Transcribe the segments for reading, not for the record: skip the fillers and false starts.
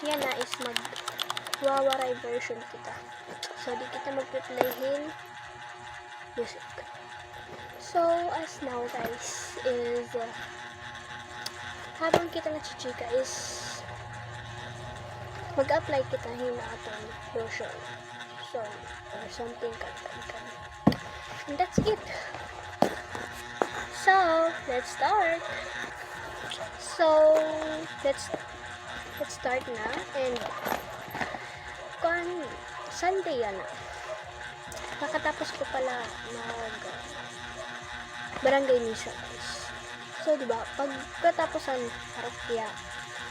yan na is magwawaray version kita. So, di kita magpiplayhin music. So, as now guys, is habang kita nachichika is mag-apply kita hina atong lotion. So, or something kan. And that's it. So, let's start. So, let's start na. And Sunday yan na. Nakatapos ko pala barangay misa guys. So, diba, pagkatapos ang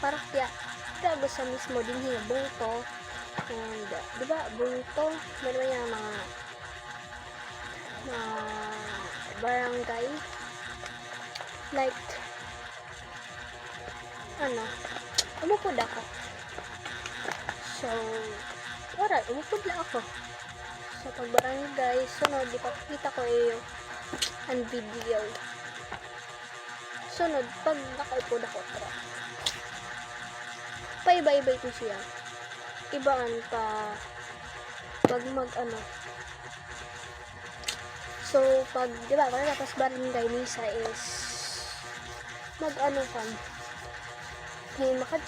parokya, grabe sa mismo din yung bungto. And, diba, bungto, meron yung mga barangay. Like, umupod ako. So, umupod lang ako. So, pag barangay, sunod, ipakita ko ang video. Sunod, pag nakaupod ako, paiba-iba ito siya. Ibaan pa, pag so, pag, diba, tapos barangay misa is, makadto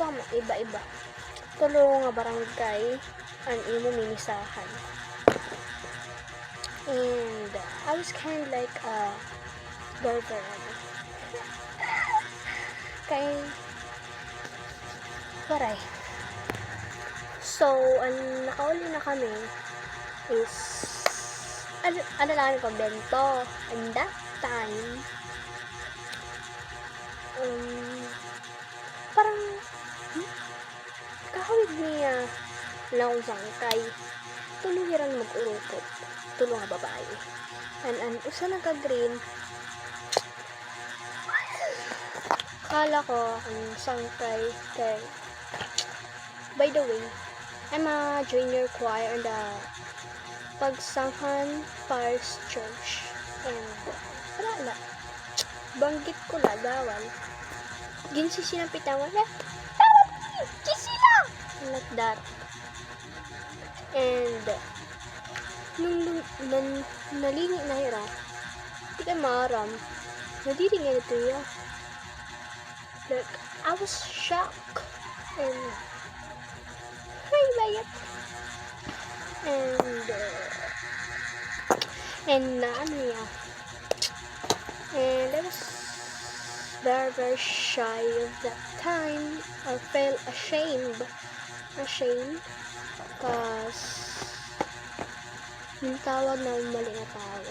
ka iba-iba. Tulong nga barangay, ang imo mimisahan. And, I was kind of like a barber. Waray. So, ang nakauli na kami is, ano lang ko, bento. And that time, parang, kahawig niya lang sangkay. Tuluhiran mag-urupot. Tulong nga babae. And usa nagka-green. Kala ko ang sangkay kay. By the way, I'm a junior choir in the Pagsanghan Parish Church. And wala. Banggit ko la bawal. Ginsi sinapitawan na. Kisi lang! Like that. And nung nalingi na hira, di ka maaram, nadiring nga ito ya. Like, I was shocked. And hi, bayat. And I was very shy of that time. I felt ashamed cause yung tawag na mali na tao.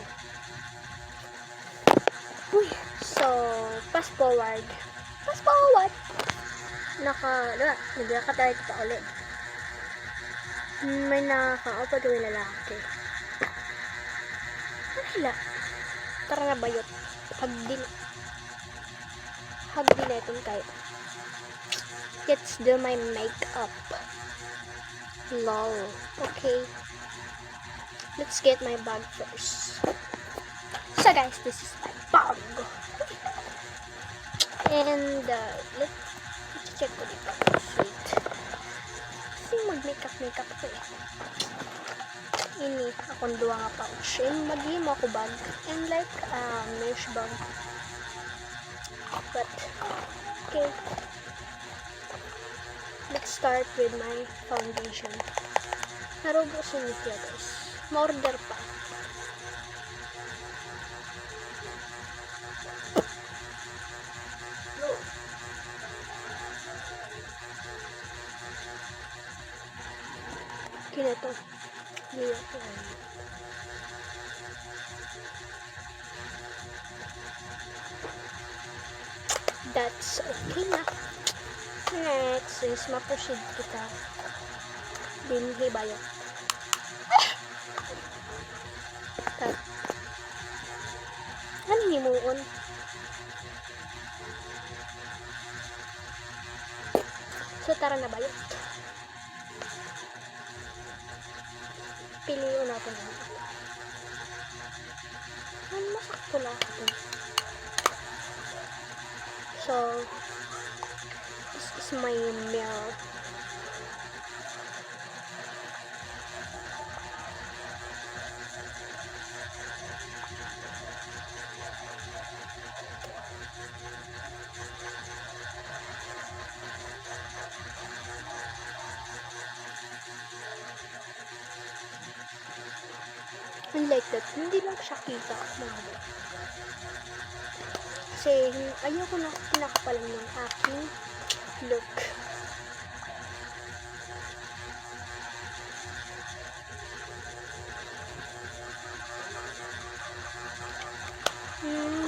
So, fast forward. Nagkakatalit pa ulit. May nakakaupad yung lalaki. Wala. Tara na bayot. Hagdi na itong kayo. Let's do my makeup. Lol. Okay. Let's get my bag first. So guys, this is my bag. And let's check ko dito. Sweet. Kasi mag-makeup ko eh. Ini akong duwa nga pouch. And maghimo ako bag. And like mesh bag. But okay. Let's start with my foundation. Narubusin niya guys. Ma-order pa. Kinato. That's okay na. Next is ma-proceed kita. Binhi bayo. Ano himuon? So tara na bayo. Piliin natin. Masakto na ako. So, this is my mirror. Unlike that, hindi lang siya kita mga guys. Kasi ayoko na pinakapalan ng aking look.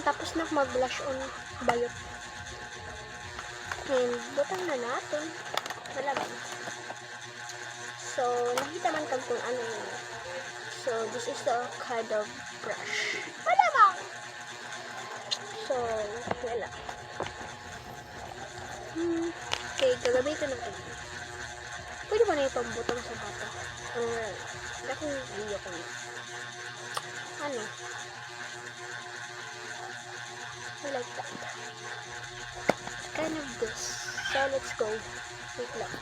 Tapos na mag-blush on bayot. And butang na natin. Malaban. So, nakita man kang kung ano yun. So, this is the kind of brush. Malabang! So, wala. Okay, gagamitin natin. Pwede ba na yung pambutang sa bata? Lakong video ko na. Ano? I like that. Kind of this. So, let's go. Wait lang.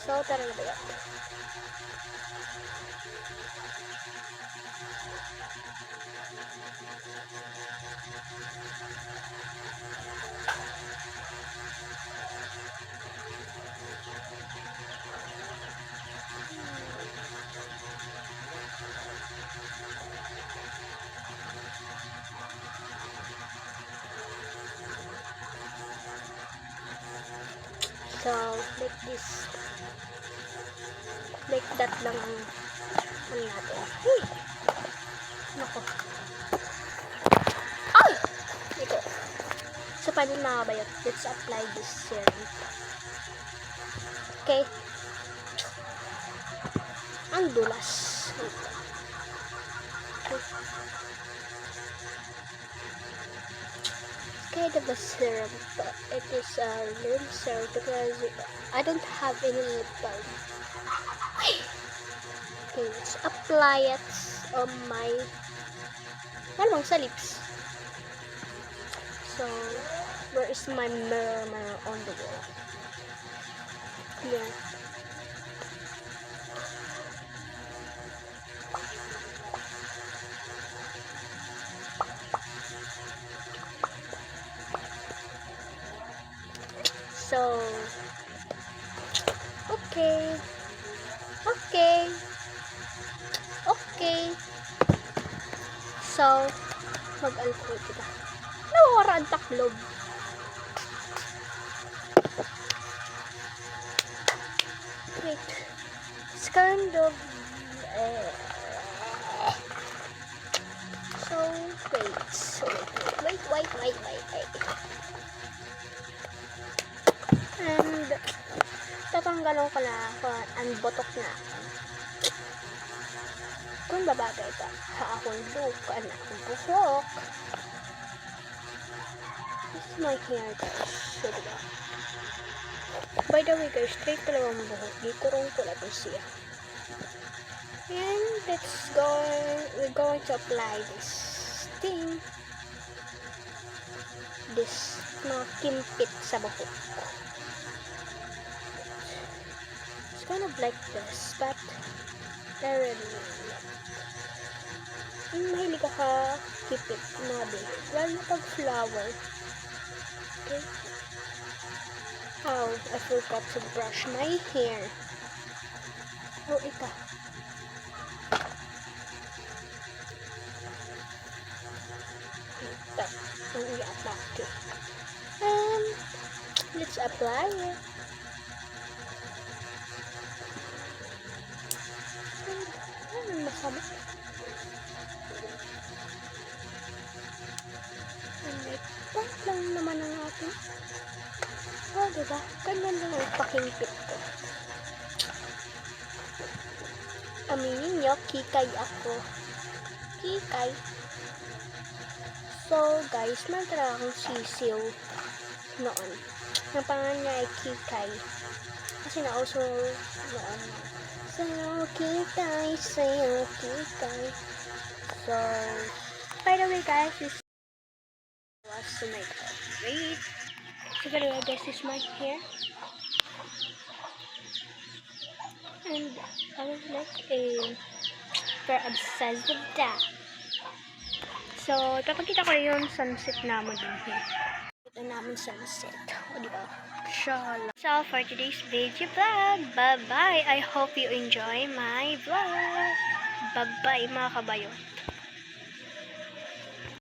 So, tara na ba yan? So, like this. Like that lang ang ano natin. Hey! Nako. Ay! Ito. So, paano makabayot? Let's apply this serum. Okay. Ang dulas. Ito. Okay. Kind of a serum, but it is a lip serum because I don't have any lip balm. Okay, let's apply it on my malamang sa lips. So, where is my mirror on the wall? Here. So, okay. So, mag-alcohol kita. Nawawara ang taklob. Wait. It's kind of so, wait. And tatanggalon ko na ang botok na. Kung babagay pa akong look, akong buhok. This is my hair, guys. So, diba? By the way, guys, straight talaga ang buhok. Gikurong ko lang siya. And we're going to apply this thing. This mga kimpit sa buhok. It's kind of like this, but I really like. Mahilig ka kipit, nabi. Lalo na pag flower. Okay. Oh, I forgot to brush my hair. Oh, ika. Ito. Ang i-apply. Let's apply it. Ano masama? Like lang naman ang ating. Oh, diba? Ganyan lang ang pakingpit ko. Aminin nyo, kikay ako. Kikay. So, guys, meron talaga akong sisiw noon. Ang pangalan niya ay Kikay. Kasi nauso noon. Sayo, Kikay. So, by the way, guys, this was to make a great. So, by the way, guys, this is my hair. And I was like very obsessed with that. So, papakita ko yung sunset namin din here. Ito namin sunset. O, diba? Shala. So, for today's video vlog, bye-bye. I hope you enjoy my vlog. Bye-bye mga kabayo.